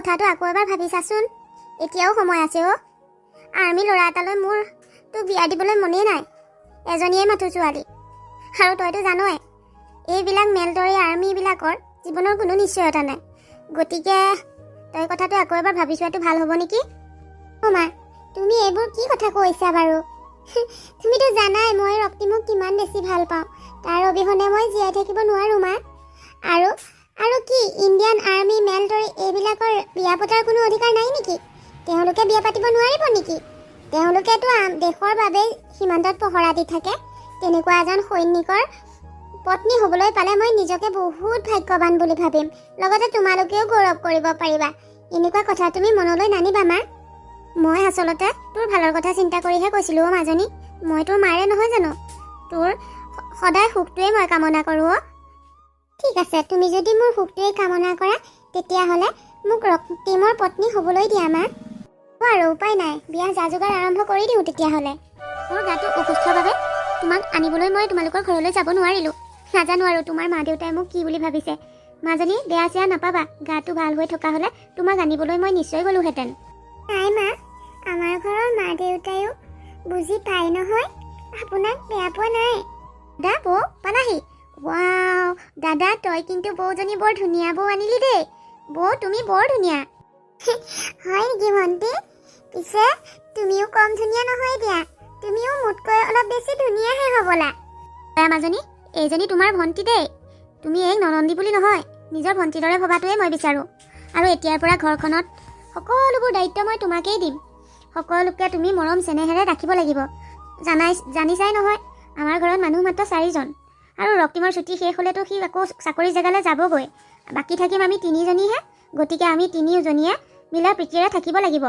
কথাটো আকৌ এবাৰ ভাবি চাচোন। এতিয়াও সময় আছে অ'। আৰ্মি ল'ৰা এটালৈ মোৰ তোক বিয়া দিবলৈ মনেই নাই। এজনীয়ে মাথো ছোৱালী। আৰু তইতো জানই এইবিলাক মেলদৰি আৰ্মিবিলাকৰ জীৱনৰ কোনো নিশ্চয়তা নাই। গতিকে তই কথাটো আকৌ এবাৰ ভাবি চোৱাটো ভাল হ'ব নেকি? অ' মা, তুমি এইবোৰ কি কথা কৈছা বাৰু? তুমিতো জানাই মই ৰক্তিমক কিমান বেছি ভাল পাওঁ। তাৰ অবিহনে মই জীয়াই থাকিব নোৱাৰোঁ মা। আৰু কি ইণ্ডিয়ান আৰ্মি মেলদৰি এইবিলাকৰ বিয়া পতাৰ কোনো অধিকাৰ নাই নেকি? তেওঁলোকে বিয়া পাতিব নোৱাৰিব নেকি? তেওঁলোকেতো দেশৰ বাবে সীমান্তত পহৰা দি থাকে। তেনেকুৱা এজন সৈনিকৰ পত্নী হ'বলৈ পালে মই নিজকে বহুত ভাগ্যৱান বুলি ভাবিম। লগতে তোমালোকেও গৌৰৱ কৰিব পাৰিবা। এনেকুৱা কথা তুমি মনলৈ নানিবা মা। মই আচলতে তোৰ ভালৰ কথা চিন্তা কৰিহে কৈছিলোঁ অ' মাজনী। মই তোৰ মাৰে নহয় জানো? তোৰ সদায় সুখটোৱে মই কামনা কৰোঁ অ'। ঠিক আছে, তুমি যদি মোৰ সুখটোৱে কামনা কৰা তেতিয়াহ'লে মোক ৰক্তিমৰ পত্নী হ'বলৈ দিয়া মা। আৰু উপায় নাই, বিয়া যা যোগাৰ আৰম্ভ কৰি দিওঁ তেতিয়াহ'লে। মোৰ গাটো অসুস্থৰ বাবে তোমাক আনিবলৈ মই তোমালোকৰ ঘৰলৈ যাব নোৱাৰিলোঁ। নাজানো আৰু তোমাৰ মা দেউতাই মোক কি বুলি ভাবিছে। মাজনী বেয়া চেয়া নাপাবা। গাটো ভাল হৈ থকা হ'লে তোমাক আনিবলৈ মই নিশ্চয় গ'লোহেঁতেন। নাই মা, আমাৰ ঘৰৰ মা দেউতায়ো বুজি পায় নহয়। আপোনাক বেয়া পোৱা নাই। দাদা বৌ পালাহি। ৱাও দাদা, তই কিন্তু বৌজনী বৰ ধুনীয়া বৌ আনিলি দেই। বৌ তুমি বৰ ধুনীয়া। হয় নেকি ভণ্টি? পিছে তুমিও কম ধুনীয়া নহয় দিয়া। তুমিও মোতকৈ অলপ বেছি ধুনীয়াহে হ'বলা। মাজনী, এইজনী তোমাৰ ভণ্টি দেই। তুমি এই ননন্দী বুলি নহয়, নিজৰ ভণ্টিৰ দৰে ভবাটোৱে মই বিচাৰোঁ। আৰু এতিয়াৰ পৰা ঘৰখনত সকলোবোৰ দায়িত্ব মই তোমাকেই দিম। সকলোকে তুমি মৰম চেনেহেৰে ৰাখিব লাগিব। জানিছাই নহয়, আমাৰ ঘৰত মানুহ মাত্ৰ 4জন। আৰু ৰক্তিমৰ ছুটি শেষ হ'লেতো সি আকৌ চাকৰি জেগালৈ যাবগৈ। বাকী থাকিম আমি 3জনীহে। গতিকে আমি 3জনীয়ে মিলা প্ৰীতিৰে থাকিব লাগিব।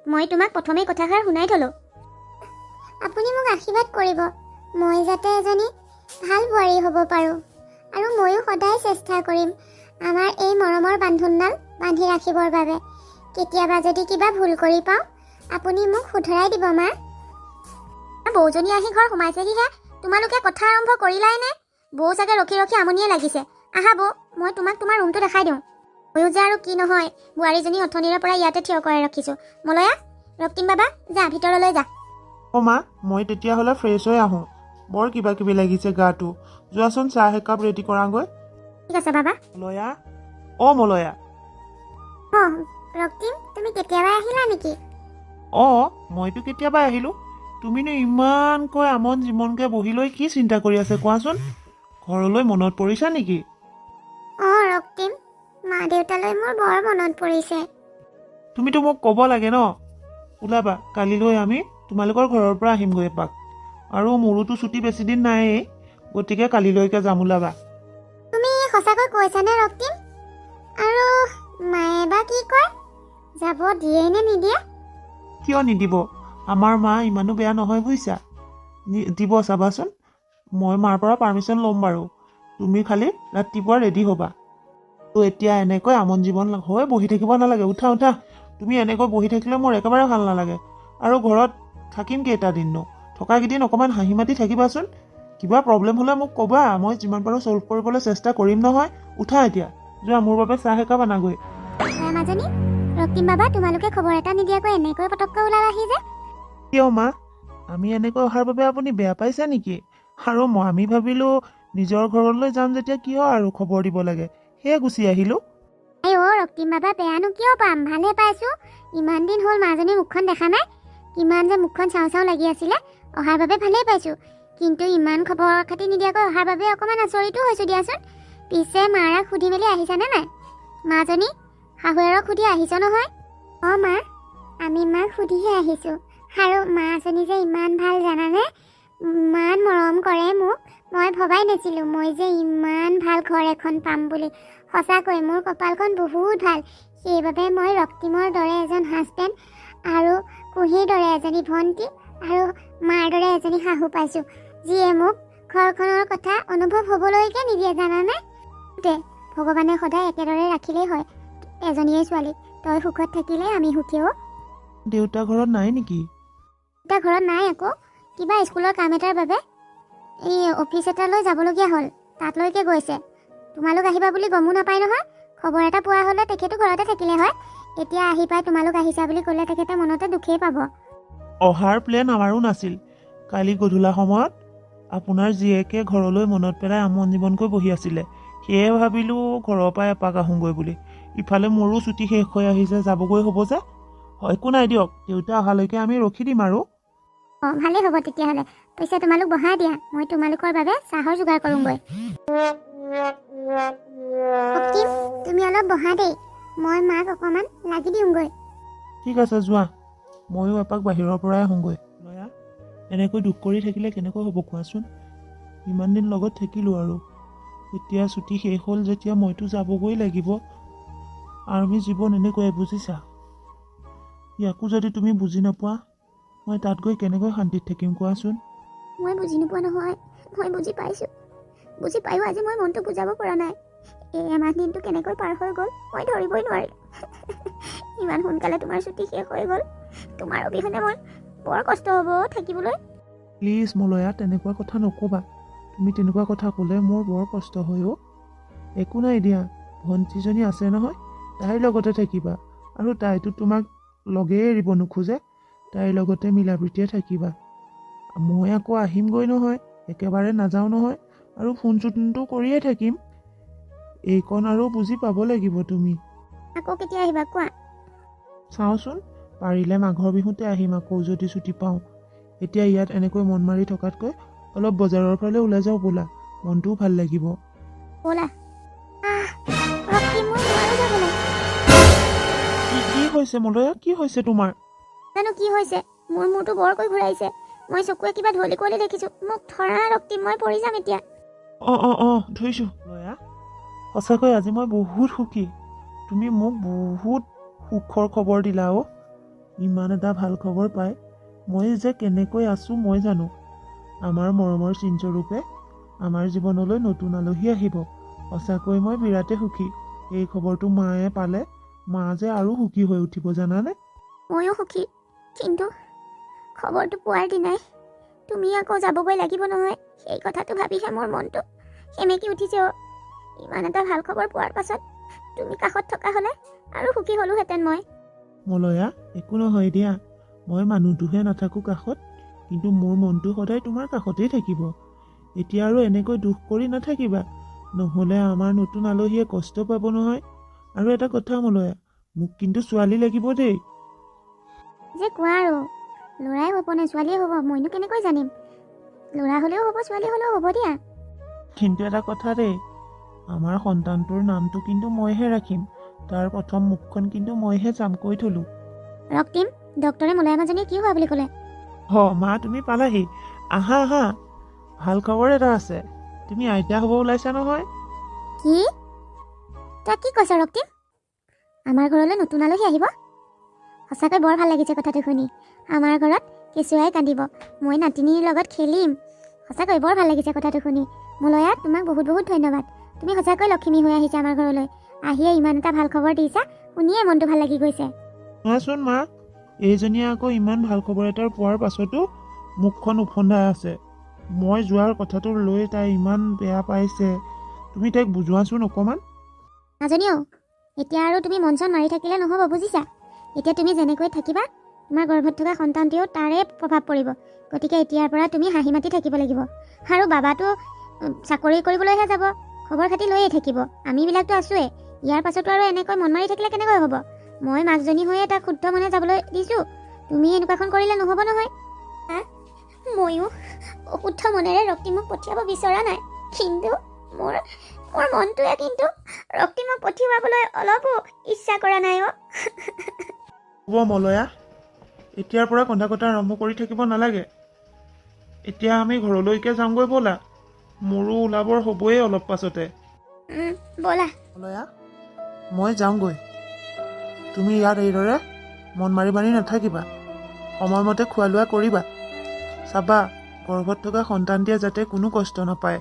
মই তোমাক প্ৰথমেই কথাষাৰ শুনাই থলোঁ। আপুনি মোক আশীৰ্বাদ কৰিব, মই যাতে এজনী ভাল বোৱাৰী হ'ব পাৰোঁ। আৰু ময়ো সদায় চেষ্টা কৰিম আমাৰ এই মৰমৰ বান্ধোনডাল বান্ধি ৰাখিবৰ বাবে। কেতিয়াবা যদি কিবা ভুল কৰি পাওঁ আপুনি মোক শুধৰাই দিব মা। বৌজনী আহি ঘৰ সোমাইছেহিহে। তোমালোকে কথা আৰম্ভ কৰিলাই নে? বৌ চাগে ৰখি ৰখি আমনিয়ে লাগিছে। আহা বৌ, মই তোমাক তোমাৰ ৰুমটো দেখাই দিওঁ। ময়ো যে আৰু কি নহয়, বোৱাৰীজনী অথনিৰে পৰা ইয়াতে থিয় কৰাই ৰাখিছোঁ। মলয়া, ৰক্তিম বাবা যা ভিতৰলৈ যা। অ' মা, মই তেতিয়াহ'লে ফ্ৰেছ হৈ আহোঁ। বৰ কিবা কিবি লাগিছে গাটো। যোৱাচোন চাহ একাপ ৰেডি কৰাগৈ। ঠিক আছে বাবা। মলয়া, অ' মলয়া। অঁ ৰক্তিম, তুমি কেতিয়াবাই আহিলা নেকি? অ' মইতো কেতিয়াবাই আহিলোঁ। তুমিনো ইমানকৈ আমন জিমনকৈ বহি লৈ কি চিন্তা কৰি আছে কোৱাচোন? ঘৰলৈ মনত পৰিছা নেকি? অঁ ৰক্তিম, মা দেউতালৈ মোৰ বৰ মনত পৰিছে। তুমিতো মোক ক'ব লাগে ন। ওলাবা, কালিলৈ আমি তোমালোকৰ ঘৰৰ পৰা আহিমগৈ এপাক। আৰু মোৰোতো ছুটি বেছিদিন নায়েই, গতিকে কালিলৈকে যাম, ওলাবা। তুমি সঁচাকৈ কৈছানে ৰক্তিম? আৰু মায়ে বা কি কয়? যাব দিয়ে নে নিদিয়ে? কিয় নিদিব? আমাৰ মা ইমানো বেয়া নহয় বুজিছা। দিব চাবাচোন। মই মাৰ পৰা পাৰ্মিশ্যন ল'ম বাৰু। তুমি খালি ৰাতিপুৱা ৰেডি হ'বা। তো এতিয়া এনেকৈ আমন জীৱন হৈ বহি থাকিব নালাগে। উঠা উঠা। তুমি এনেকৈ বহি থাকিলে মোৰ একেবাৰে ভাল নালাগে। আৰু ঘৰত থাকিম কেইটা দিননো? থকাকেইদিন অকণমান হাঁহি মাতি থাকিবাচোন। কিবা প্ৰব্লেম হ'লে মোক ক'বা, মই যিমান পাৰোঁ ছল্ভ কৰিবলৈ চেষ্টা কৰিম নহয়। উঠা এতিয়া, যোৱা মোৰ বাবে চাহ একাপ আনাগৈ। মাজনী, ৰক্তিম বাবা তোমালোকে খবৰ এটা নিদিয়াকৈ এনেকৈ পটককৈ ওলালাহি যে? কিয় মা, আমি এনেকৈ অহাৰ বাবে আপুনি বেয়া পাইছে নেকি? আৰু আমি ভাবিলোঁ নিজৰ ঘৰলৈ যাম যেতিয়া কিয় আৰু খবৰ দিব লাগে, সেয়ে গুচি আহিলোঁ। ৰক্তিম বাবা, বেয়ানো কিয় পাম, ভালে পাইছোঁ। ইমান দিন হ'ল মাজনীৰ মুখখন দেখা নাই। কিমান যে মুখখন চাওঁ চাওঁ লাগি আছিলে। অহাৰ বাবে ভালেই পাইছোঁ, কিন্তু ইমান খবৰ খাতি নিদিয়াকৈ অহাৰ বাবে অকণমান আচৰিতো হৈছোঁ দিয়াচোন। পিছে মাৰাক সুধি মেলি আহিছানে নাই? মাজনী, শাহুৱেৰক সুধি আহিছ নহয়? অঁ মা, আমি মাক সুধিহে আহিছোঁ। আৰু মাজনী যে ইমান ভাল জানানে? ইমান মৰম কৰে মোক। মই ভবাই নাছিলোঁ মই যে ইমান ভাল ঘৰ এখন পাম বুলি। সঁচাকৈ মোৰ কপালখন বহুত ভাল। সেইবাবে মই ৰক্তিমৰ দৰে এজন হাজবেণ্ড আৰু কুহিৰ দৰে এজনী ভণ্টি আৰু মাৰ দৰে এজনী শাহু পাইছোঁ, যিয়ে মোক ঘৰখনৰ কথা অনুভৱ হ'বলৈকে নিদিয়ে জানানে? ভগৱানে সদায় একেদৰে ৰাখিলেই হয়। এজনীয়ে ছোৱালী, তই সুখত থাকিলে আমি সুখীও। দেউতা ঘৰত নাই নেকি? দেউতা ঘৰত নাই আকৌ। কিবা স্কুলৰ কাম এটাৰ বাবে এই অফিচ এটালৈ যাবলগীয়া হ'ল, তাতলৈকে গৈছে। তোমালোক আহিবা বুলি গমো নাপায় নহয়। খবৰ এটা পোৱা হ'লে তেখেতো ঘৰতে থাকিলে হয়। এতিয়া আহি পাই তোমালোক আহিছা বুলি ক'লে তেখেতে মনতে দুখেই পাব। অহাৰ প্লেন আমাৰো নাছিল। কালি গধূলা সময়ত আপোনাৰ জীয়েকে ঘৰলৈ মনত পেলাই আমন জীৱনকৈ বহি আছিলে। সেয়ে ভাবিলোঁ ঘৰৰ পৰা এপাক আহোঁগৈ বুলি। ইফালে মোৰো ছুটি শেষ হৈ আহিছে, যাবগৈ হ'ব যে। একো নাই দিয়ক, দেউতা অহালৈকে আমি ৰখি দিম আৰু। অঁ ভালেই হ'ব তেতিয়াহ'লে। পিছে তোমালোক বহাই দিয়া, মই তোমালোকৰ বাবে চাহৰ যোগাৰ কৰোঁগৈ। ৰক্তিম, তুমি অলপ বহা দেই, মই মাক অকণমান লাগি দিওঁগৈ। ঠিক আছে যোৱা, ময়ো এপাক বাহিৰৰ পৰাই আহোঁগৈ। লয়া, এনেকৈ দুখ কৰি থাকিলে কেনেকৈ হ'ব কোৱাচোন? ইমান দিন লগত থাকিলোঁ আৰু এতিয়া ছুটি শেষ হ'ল যেতিয়া মইতো যাবগৈ লাগিব। আৰ্মি জীৱন এনেকৈয়ে বুজিছা। ইয়াকো যদি তুমি বুজি নোপোৱা, মই তাত গৈ কেনেকৈ শান্তিত থাকিম কোৱাচোন? মই বুজি নোপোৱা নহয়, মই বুজি পাইছোঁ। বুজি পায়ো আজি মই মনটো বুজাব পৰা নাই। এই এমাহ দিনটো কেনেকৈ পাৰ হৈ গ'ল মই ধৰিবই নোৱাৰিলোঁ। ইমান সোনকালে তোমাৰ ছুটি শেষ হৈ গ'ল। তোমাৰ অবিহনে মই বৰ কষ্ট হ'ব থাকিবলৈ। প্লিজ মলয়া, তেনেকুৱা কথা নক'বা। তুমি তেনেকুৱা কথা ক'লে মোৰ বৰ কষ্ট হয় অ'। একো নাই দিয়া, ভণ্টিজনী আছে নহয়, তাইৰ লগতে থাকিবা। আৰু তাইতো তোমাক লগেই এৰিব নোখোজে, তাইৰ লগতে মিলা প্ৰীতিয়ে থাকিবা। মই আকৌ আহিমগৈ নহয়, একেবাৰে নাযাওঁ নহয়। আৰু ফোন চোনটো কৰিয়ে থাকিম। এইকণ আৰু বুজি পাব লাগিব তুমি। আকৌ কেতিয়া আহিবা কোৱা? চাওঁচোন, পাৰিলে মাঘৰ বিহুতে আহিম আকৌ যদি ছুটি পাওঁ। এতিয়া ইয়াত এনেকৈ মন মাৰি থকাতকৈ অলপ বজাৰৰ ফালে ওলাই যাওঁ ব'লা, মনটোও ভাল লাগিব। ব'লা। ৰক্তিম, মই নোৱাৰোঁ যাবলৈ। কি হৈছে মলয়া, কি হৈছে তোমাৰ? জানো কি হৈছে, মোৰ মূৰটো বৰকৈ ঘূৰাইছে। মই চকুৱে কিবা ঢলি কুৱলি দেখিছোঁ। মোক ধৰা ৰক্তিম, মই পৰি যাম এতিয়া। অঁ ধৰিছোঁ। লয়া, সঁচাকৈ আজি মই বহুত সুখী। তুমি মোক বহুত সুখৰ খবৰ দিলা অ'। ইমান এটা ভাল খবৰ পাই মই যে কেনেকৈ আছোঁ মই জানো। আমাৰ মৰমৰ চিনস্বৰূপে আমাৰ জীৱনলৈ নতুন আলহী আহিব। সঁচাকৈ মই বিৰাটে সুখী। এই খবৰটো মায়ে পালে মা যে আৰু সুখী হৈ উঠিব জানানে? ময়ো সুখী, কিন্তু খবৰটো পোৱাৰ দিনাই তুমি আকৌ যাবগৈ লাগিব নহয়। সেই কথাটো ভাবিহে মোৰ মনটো সেমেকি উঠিছে অ'। ইমান এটা ভাল খবৰ পোৱাৰ পাছত তুমি কাষত থকা হ'লে আৰু সুখী হ'লোহেঁতেন মই। মলয়া, একো নহয় দিয়া। মই মানুহটোহে নাথাকোঁ কাষত, কিন্তু মোৰ মনটো সদায় তোমাৰ কাষতেই থাকিব। এতিয়া আৰু এনেকৈ দুখ কৰি নাথাকিবা, নহ'লে আমাৰ নতুন আলহীয়ে কষ্ট পাব নহয়। আৰু এটা কথা মলয়া, মোক কিন্তু ছোৱালী লাগিব দেই। যে কোৱা আৰু, ল'ৰাই হ'ব নে ছোৱালীয়ে হ'ব মইনো কেনেকৈ জানিম? ল'ৰা হ'লেও হ'ব, ছোৱালী হ'লেও হ'ব দিয়া। কিন্তু এটা কথা দেই, আমাৰ সন্তানটোৰ নামটো কিন্তু মইহে ৰাখিম। তাৰ প্ৰথম মুখখন কিন্তু মইহে যাম কৈ থলোঁ। ৰক্তিম, ডক্তৰে মলয়া মাজনীয়ে কি হোৱা বুলি ক'লে? মা তুমি পালাহি। আহা আহা, ভাল খবৰ এটা আছে। তুমি আইতা হ'ব ওলাইছা নহয়। কি? তই কি কৈছ ৰক্তিম? আমাৰ ঘৰলৈ নতুন আলহী আহিব? সঁচাকৈ বৰ ভাল লাগিছে কথাটো শুনি। আমাৰ ঘৰত কেঁচুৱাই কান্দিব, মই নাতিনীৰ লগত খেলিম। সঁচাকৈ বৰ ভাল লাগিছে কথাটো শুনি। মলয়া, তোমাক বহুত বহুত ধন্যবাদ। তুমি সঁচাকৈ লখিমী হৈ আহিছা আমাৰ ঘৰলৈ। আহিয়ে ইমান এটা ভাল খবৰ দিছা, শুনিয়ে মনটো ভাল লাগি গৈছে। চোৱাচোন মা, এইজনীয়ে আকৌ ইমান ভাল খবৰ এটা পোৱাৰ পাছতো মুখখন উফন্দাই আছে। মই যোৱাৰ কথাটো লৈ তাই ইমান বেয়া পাইছে। তুমি তাইক বুজোৱাচোন অকণমান। মাজনীও, এতিয়া আৰু তুমি মন চন মাৰি থাকিলে নহ'ব বুজিছা। এতিয়া তুমি যেনেকৈ থাকিবা, তোমাৰ গৰ্ভত থকা সন্তানটিও তাৰে প্ৰভাৱ পৰিব। গতিকে এতিয়াৰ পৰা তুমি হাঁহি মাতি থাকিব লাগিব। আৰু বাবাটো চাকৰি কৰিবলৈহে যাব, খবৰ খাতি লৈয়ে থাকিব। আমিবিলাকতো আছোৱেই। ইয়াৰ পাছতো আৰু এনেকৈ মন মাৰি থাকিলে কেনেকৈ হ'ব? মই মাকজনী হৈয়ে তাক শুদ্ধ মনে যাবলৈ দিছোঁ। তুমি এনেকুৱাখন কৰিলে নহ'ব নহয়। ময়ো অশুদ্ধ মনেৰে ৰক্তিমক পঠিয়াব বিচৰা নাই, কিন্তু মোৰ মনটোৱে কিন্তু ৰক্তিমক পঠিয়াবলৈ অলপো ইচ্ছা কৰা নাই অ'। হ'ব মলয়া, এতিয়াৰ পৰা কন্দা কটা আৰম্ভ কৰি থাকিব নালাগে। এতিয়া আমি ঘৰলৈকে যামগৈ ব'লা। মোৰো ওলাবৰ হ'বই অলপ পাছতে। ব'লা। মলয়া, মই যাওঁগৈ। তুমি ইয়াত এইদৰে মন মাৰি মাৰি নাথাকিবা। সময়মতে খোৱা লোৱা কৰিবা। চাবা, গৰ্ভত থকা সন্তানটিয়ে যাতে কোনো কষ্ট নাপায়।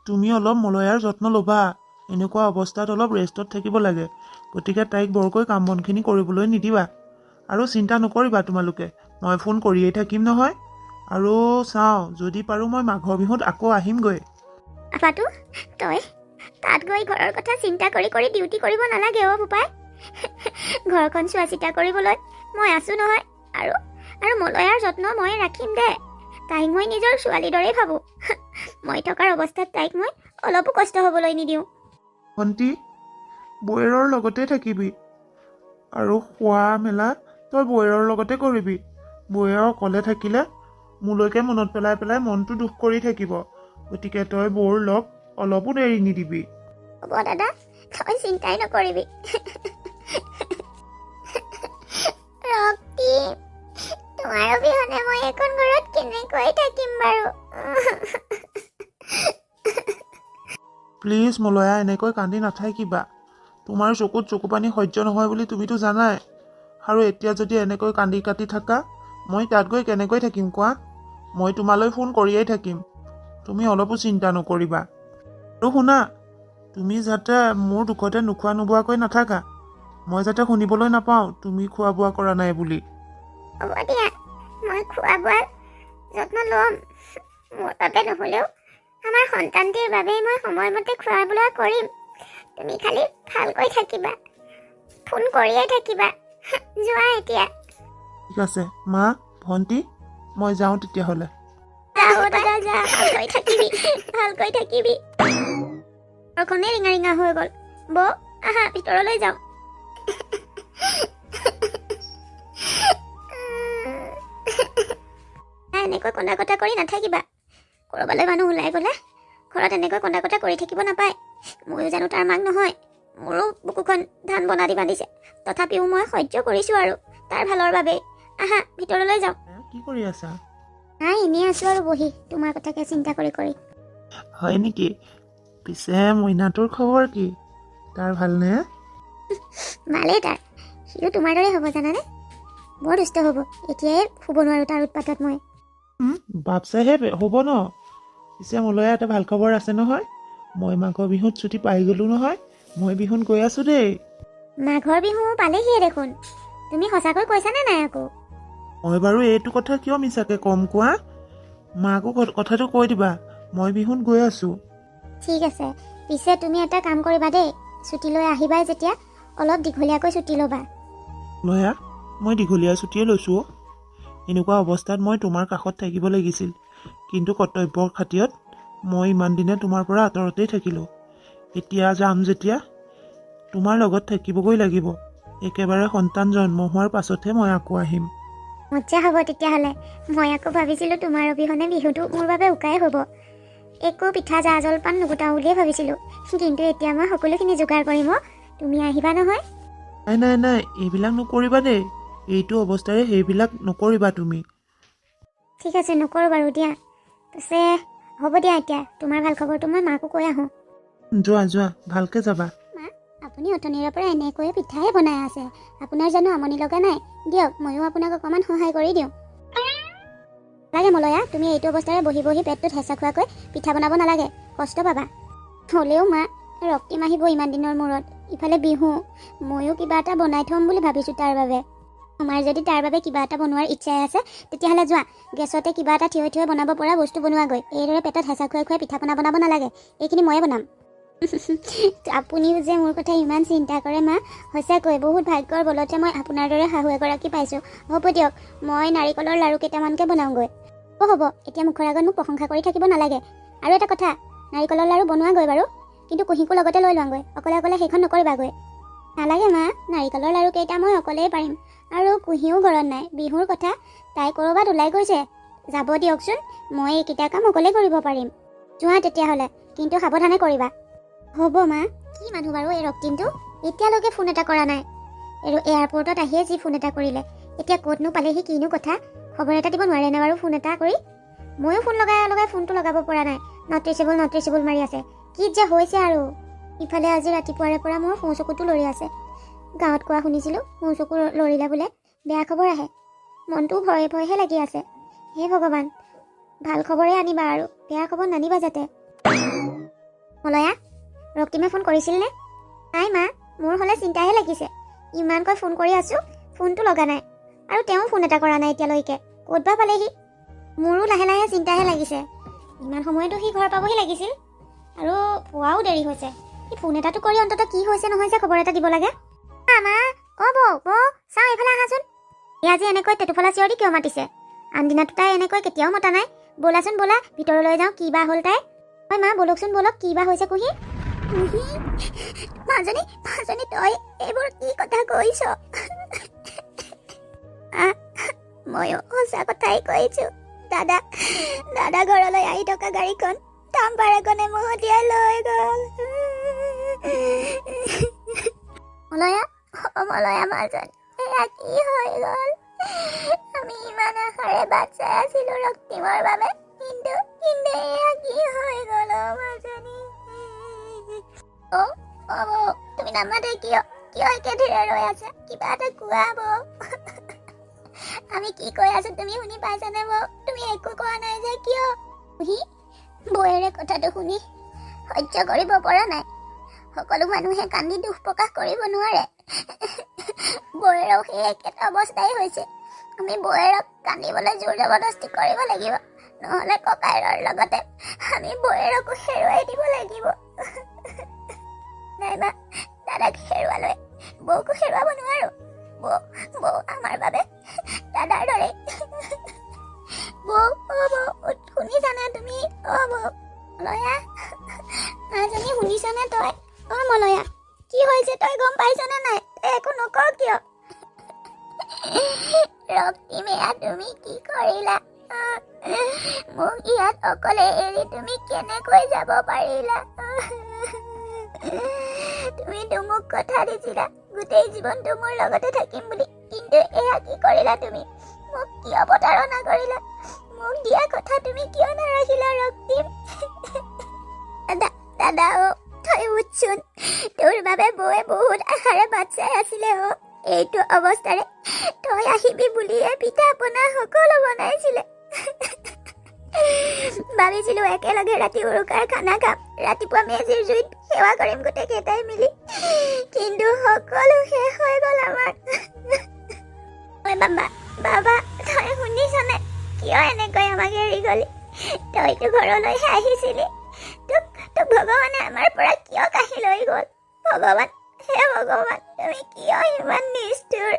তুমি অলপ মলয়াৰ যত্ন ল'বা। এনেকুৱা অৱস্থাত অলপ ৰেষ্টত থাকিব লাগে। গতিকে তাইক বৰকৈ কাম বনখিনি কৰিবলৈ নিদিবা। আৰু চিন্তা নকৰিবা তোমালোকে, মই ফোন কৰিয়েই থাকিম নহয়। আৰু চাওঁ, যদি পাৰোঁ মই মাঘৰ বিহুত আকৌ আহিমগৈ। আপাটো, তই তাত গৈ ঘৰৰ কথা চিন্তা কৰি ডিউটি কৰিব নালাগে অ' বোপাই। ঘৰখন চোৱা চিতা কৰিবলৈ মই আছোঁ নহয়। আৰু আৰু মলয়াৰ যত্ন মই ৰাখিম দে। তাইক মই নিজৰ ছোৱালীৰ দৰেই ভাবোঁ। মই থকাৰ অৱস্থাত তাইক মই অলপো কষ্ট হ'বলৈ নিদিওঁ। ভণ্টি, বৈৰৰ লগতে থাকিবি আৰু খোৱা মেলা তই বৈৰৰ লগতে কৰিবি। বৈৰ অকলে থাকিলে মোলৈকে মনত পেলাই পেলাই মনটো দুখ কৰি থাকিব। গতিকে তই বৌৰ লগ অলপো দেৰি নিদিবি। হ'ব দাদা, তই চিন্তাই নকৰিবি। ৰক্তি, তোমাৰ অবিহনে মই এখন ঘৰত কেনেকৈ থাকিম বাৰু? প্লিজ মলয়া, এনেকৈ কান্দি নাথাকিবা। তোমাৰ চকুত চকু পানী সহ্য নহয় বুলি তুমিতো জানাই। আৰু এতিয়া যদি এনেকৈ কান্দি কাটি থাকা, মই তাত গৈ কেনেকৈ থাকিম কোৱা? মই তোমালৈ ফোন কৰিয়েই থাকিম। তুমি অলপো চিন্তা নকৰিবা। আৰু শুনা, তুমি যাতে মোৰ দুখতে নোখোৱা নোবোৱাকৈ নাথাকা। মই যাতে শুনিবলৈ নাপাওঁ তুমি খোৱা বোৱা কৰা নাই বুলি। হ'ব দিয়া, মই খোৱা বোৱাৰ যত্ন ল'ম। মোৰ বাবে নহ'লেও আমাৰ সন্তানটিৰ বাবেই মই সময়মতে খোৱা বোৱা কৰিম। তুমি খালি ভালকৈ থাকিবা, ফোন কৰিয়ে থাকিবা। যোৱা এতিয়া। ঠিক আছে মা, ভণ্টি, মই যাওঁ তেতিয়াহ'লে। দাদা যা, ভালকৈ থাকিবি, ভালকৈ থাকিবি। ঘৰখনেই ৰিঙা ৰিঙা হৈ গ'ল। বৌ, আহা ভিতৰলৈ যাওঁ। এনেকৈ কন্দা কটা কৰি নাথাকিবা। ক'ৰবালৈ মানুহ ওলাই গ'লে ঘৰত এনেকৈ কন্দা কটা কৰি থাকিব নাপায়। ময়ো জানো তাৰ মাক নহয়। মোৰো বুকুখন ধান বনা দি বান্ধিছে, তথাপিও মই সহ্য কৰিছোঁ আৰু তাৰ ভালৰ বাবেই। আহা ভিতৰলৈ যাওঁ। কি কৰি আছা? নাই, এনেই আছোঁ আৰু বহি তোমাৰ কথাকে চিন্তা কৰি কৰি। হয় নেকি? পিছে মইনাটোৰ খবৰ কি? তাৰ ভালনে? ভালেই তাৰ। সিও তোমাৰ দৰে হ'ব জানানে? বৰ দুষ্ট হ'ব। এতিয়াই শুব নোৱাৰোঁ তাৰ উৎপাতত মই। বাপচাহে হ'ব ন? পিছে মলয়া এটা ভাল খবৰ আছে নহয়। মই মাঘৰ বিহুত ছুটি পাই গ'লোঁ নহয়। মই বিহুত গৈ আছোঁ দেই। মাঘৰ বিহু পালেহিয়ে দেখোন। তুমি সঁচাকৈ কৈছানে নাই আকৌ? মই বাৰু এইটো কথা কিয় মিছাকৈ কম কোৱা? মাকো কথাটো কৈ দিবা, মই বিহুত গৈ আছোঁ। ঠিক আছে। পিছে তুমি এটা কাম কৰিবা দেই, ছুটী লৈ আহিবাই যেতিয়া অলপ দীঘলীয়াকৈ ছুটী ল'বা। মলয়া, মই দীঘলীয়া ছুটিয়ে লৈছোঁ। এনেকুৱা অৱস্থাত মই তোমাৰ কাষত থাকিব লাগিছিল, কিন্তু কৰ্তব্যৰ খাতিৰত মই ইমান দিনে তোমাৰ পৰা আঁতৰতেই থাকিলোঁ। এতিয়া যাম যেতিয়া তোমাৰ লগত থাকিবগৈ লাগিব। একেবাৰে সন্তান জন্ম হোৱাৰ পাছতহে মই আকৌ আহিম। মজ্জা হ'ব তেতিয়াহ'লে। মই আকৌ ভাবিছিলোঁ তোমাৰ অবিহনে বিহুটো মোৰ বাবে উকাই হ'ব। একো পিঠা জা জলপান নুগুটাওঁ বুলিয়ে ভাবিছিলোঁ, কিন্তু এতিয়া মই সকলোখিনি যোগাৰ কৰিম। তুমি আহিবা নহয়? নাই নাই নাই, এইবিলাক নকৰিবা দেই। এইটো অৱস্থাৰে সেইবিলাক নকৰিবা তুমি। ঠিক আছে, নকৰোঁ বাৰু দিয়া। পিছে হ'ব দিয়া, এতিয়া তোমাৰ ভাল খবৰটো মই মাকো কৈ আহোঁ। যোৱা যোৱা, ভালকৈ যাবা। মা, আপুনি অথনিৰে পৰা এনেকৈয়ে পিঠাহে বনাই আছে। আপোনাৰ জানো আমনি লগা নাই? দিয়ক, ময়ো আপোনাক অকণমান সহায় কৰি দিওঁ। নালাগে মলয়া, তুমি এইটো অৱস্থাৰে বহি বহি পেটটোত হেঁচা খোৱাকৈ পিঠা বনাব নালাগে, কষ্ট পাবা। হ'লেও মা, ৰক্তিম আহিব ইমান দিনৰ মূৰত, ইফালে বিহু। ময়ো কিবা এটা বনাই থ'ম বুলি ভাবিছোঁ তাৰ বাবে। তোমাৰ যদি তাৰ বাবে কিবা এটা বনোৱাৰ ইচ্ছাই আছে, তেতিয়াহ'লে যোৱা, গেছতে কিবা এটা থিয় থিয় বনাব পৰা বস্তু বনোৱাগৈ। এইদৰে পেটত হেঁচা খুৱাই খুৱাই পিঠা পনা বনাব নালাগে। এইখিনি ময়ে বনাম। আপুনিও যে মোৰ কথা ইমান চিন্তা কৰে মা, সঁচাকৈ বহুত ভাগ্যৰ বলতে মই আপোনাৰ দৰে শাহু এগৰাকী পাইছোঁ। হ'ব দিয়ক, মই নাৰিকলৰ লাড়ু কেইটামানকৈ বনাওঁগৈ। হ'ব, এতিয়া মুখৰ আগত মোক প্ৰশংসা কৰি থাকিব নালাগে। আৰু এটা কথা, নাৰিকলৰ লাড়ু বনোৱাগৈ বাৰু, কিন্তু কুঁহিকো লগতে লৈ লোৱাগৈ। অকলে অকলে সেইখন নকৰিবাগৈ। নালাগে মা, নাৰিকলৰ লাড়ু কেইটা মই অকলেই পাৰিম। আৰু কুঁহিও ঘৰত নাই। বিহুৰ কথা, তাই ক'ৰবাত ওলাই গৈছে। যাব দিয়কচোন, মই এইকেইটা কাম অকলেই কৰিব পাৰিম। যোৱা তেতিয়াহ'লে, কিন্তু সাৱধানে কৰিবা। হ'ব মা। কি মানুহ বাৰু এই ৰক্তিমটো? এতিয়ালৈকে ফোন এটা কৰা নাই। আৰু এয়াৰপৰ্টত আহিয়ে যি ফোন এটা কৰিলে, এতিয়া ক'তনো পালেহি, কিনো কথা? খবৰ এটা দিব নোৱাৰে নে বাৰু ফোন এটা কৰি? ময়ো ফোন লগাই লগাই ফোনটো লগাব পৰা নাই। নট ৰিচেবল মাৰি আছে। কি যে হৈছে আৰু। ইফালে আজি ৰাতিপুৱাৰে পৰা মোৰ সোঁ চকুটো লৰি আছে। গাঁৱত কোৱা শুনিছিলোঁ, সোঁ চকু লৰিলে বোলে বেয়া খবৰ আহে। মনটোও ভয়ে ভয়হে লাগি আছে। হে ভগৱান, ভাল খবৰে আনিবা আৰু বেয়া খবৰ নানিবা যাতে। মলয়া, ৰক্তিমে ফোন কৰিছিল নে? নাই মা, মোৰ হ'লে চিন্তাহে লাগিছে। ইমানকৈ ফোন কৰি আছোঁ, ফোনটো লগা নাই। আৰু তেওঁ ফোন এটা কৰা নাই এতিয়ালৈকে। ক'ত বা পালেহি? মোৰো লাহে লাহে চিন্তাহে লাগিছে। ইমান সময়তো সি ঘৰ পাবহি লাগিছিল, আৰু পোৱাও দেৰি হৈছে। সি ফোন এটাটো কৰি অন্ততঃ কি হৈছে নহৈছে খবৰ এটা দিব লাগে। মা অ' বৌ চাওঁ এইফালে আহাচোন। এই আজি এনেকৈ টেটুফলা চিঞৰি কিয় মাতিছে? আনদিনাতো তাই এনেকৈ কেতিয়াও মতা নাই। ব'লাচোন ব'লা, ভিতৰলৈ যাওঁ, কি বা হ'ল তাই। হয় মা, ব'লকচোন ব'লক, কি বা হৈছে কুহি? মাজনী তই এইবোৰ কি কথা কৈছ? ময়ো সঁচা কথাই কৈছো। দাদা ঘৰলৈ আহি থকা গাড়ীখন তাম্পাৰাকনে মহতিয়াই লৈ গ'ল। মলয়া মাজনী, এয়া কি হৈ গ'ল? আমি ইমান আশাৰে বাট চাই আছিলো ৰক্তিমৰ বাবে, কিন্তু এয়া কি হৈ গ'ল মাজনী? তুমি নামাতে কিয় একে ধীৰে ৰৈ আছা? কিবা এটা কোৱা বৌ। আমি কি কৈ আছো তুমি শুনি পাইছানে বৌ? তুমি একো কোৱা নাই যে কিয়? বৌয়েৰে কথাটো শুনি সহ্য কৰিব পৰা নাই। সকলো মানুহে কান্দি দুখ প্ৰকাশ কৰিব নোৱাৰে। বৌয়েৰও সেই একেটা অৱস্থাই হৈছে। আমি বৌয়েৰক কান্দিবলৈ জোৰ জবৰদস্তি কৰিব লাগিব, নহ'লে ককাইৰৰ লগতে আমি বৌয়েৰকো হেৰুৱাই দিব লাগিব। নাইবা দাদাক হেৰুৱালৈ বৌকো হেৰুৱাব নোৱাৰো। বৌ আমাৰ বাবে দাদাৰ দৰে। বৌ শুনিছানে তুমি? বৌ মলয়া মাজনী, শুনিছানে তই? মলয়া, কি হৈছে তই গম পাইছনে নাই? তই একো নকৰ কিয়? ৰক্তিমেয়া, তুমি কি কৰিলা? মোক ইয়াত অকলে এৰি তুমি কেনেকৈ যাব পাৰিলা? তুমিতো মোক কথা দিছিলা গোটেই জীৱনটো মোৰ লগতে থাকিম বুলি, কিন্তু এয়া কি কৰিলা তুমি? মোক কিয় প্ৰতাৰণা কৰিলা? মোক দিয়া কথা তুমি কিয় নাৰাখিলা ৰক্তিম? দাদা তই উঠচোন, তোৰ বাবে বৌয়ে বহুত আশাৰে বাট চাই আছিলে। এইটো অৱস্থাৰে তই আহিবি বুলিয়ে পিঠা পনা সকলো বনাইছিলে। ভাবিছিলো একেলগে ৰাতি উৰুকাৰ খানা খাম, ৰাতিপুৱা মেজিৰ জুইত সেৱা কৰিম গোটেই কেইটাই মিলি, কিন্তু সকলো শেষ হৈ গ'ল আমাৰ। বাবা তই শুনিছনে? কিয় এনেকৈ আমাক এৰি গলি? তইতো ঘৰলৈহে আহিছিলি। তোক ভগৱানে আমাৰ পৰা কিয় কাঢ়ি লৈ গ'ল? ভগৱান, হে ভগৱান, তুমি কিয় ইমান নিষ্ঠুৰ?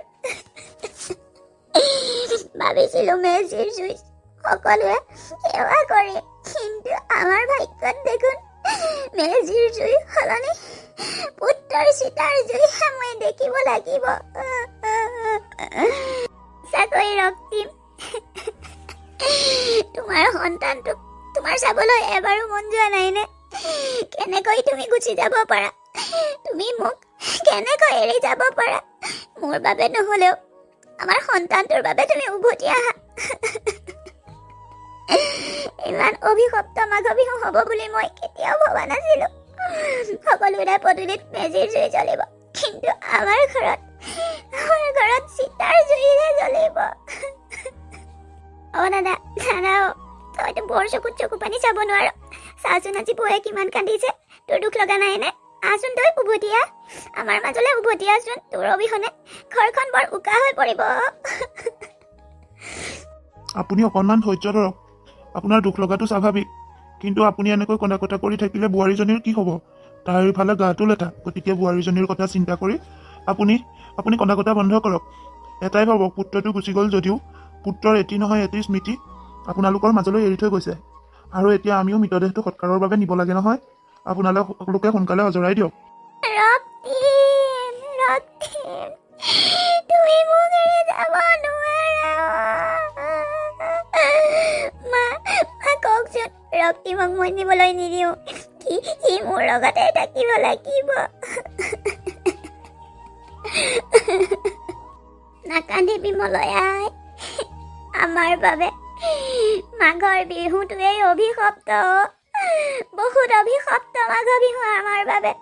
ভাবিছিলো মেজিৰ জুইত সকলোৱে সেৱা কৰিম, কিন্তু আমাৰ ভাগ্যত দেখোন মেজিৰ জুই সলনি পুত্ৰৰ চিতাৰ জুইহে মই দেখিব লাগিব। চাকৈ ৰক্তিম, তোমাৰ সন্তানটোক তোমাৰ চাবলৈ এবাৰো মন যোৱা নাইনে? কেনেকৈ তুমি গুচি যাব পাৰা? তুমি মোক কেনেকৈ এৰি যাব পাৰা? মোৰ বাবে নহলেও আমাৰ সন্তানটোৰ বাবে তুমি উভতি আহা। ইমান অভিশপ্ত মাঘ বিহু হ'ব বুলি মই কেতিয়াও ভবা নাছিলো। সকলোৰে পদূলিত মেজিৰ জুই জ্বলিব, কিন্তু আমাৰ ঘৰত চিতাৰ জুইহে জ্বলিব। দাদা তইতো বৰ চকু পানী চাব নোৱাৰ। চাচোন আজি বৌয়ে কিমান কান্দিছে। তোৰ দুখ লগা নাই নে? আচোন তই উভতি আহ, আমাৰ মাজলৈ উভতি আহচোন। তোৰ অবিহনে ঘৰখন বৰ উকা হৈ পৰিব। আপুনি অকণমান ধৈৰ্য ধৰক। আপোনাৰ দুখ লগাটো স্বাভাৱিক, কিন্তু আপুনি এনেকৈ কন্দা কটা কৰি থাকিলে বোৱাৰীজনীৰ কি হ'ব? তাইৰ ইফালে গাটো লেঠা, গতিকে বোৱাৰীজনীৰ কথা চিন্তা কৰি আপুনি কন্দা কটা বন্ধ কৰক। এটাই ভাবক, পুত্ৰটো গুচি গ'ল যদিও পুত্ৰৰ এটি নহয় এটি স্মৃতি আপোনালোকৰ মাজলৈ এৰি থৈ গৈছে, আৰু এতিয়া আমিও মৃতদেহটো সৎকাৰৰ বাবে নিব লাগে নহয়। আপোনালোকে সোনকালে অজৰাই দিয়ক। তুমি মোক এৰি যাব নোৱাৰা। মা কওকচোন, ৰক্তিমক মই নিবলৈ নিদিওঁ। সি মোৰ লগতে থাকিব লাগিব। নাকান্দিবি মলয়াই, আমাৰ বাবে মাঘৰ বিহুটোৱেই অভিশপ্ত, বহুত অভিশপ্ত মাঘ বিহু আমাৰ বাবে।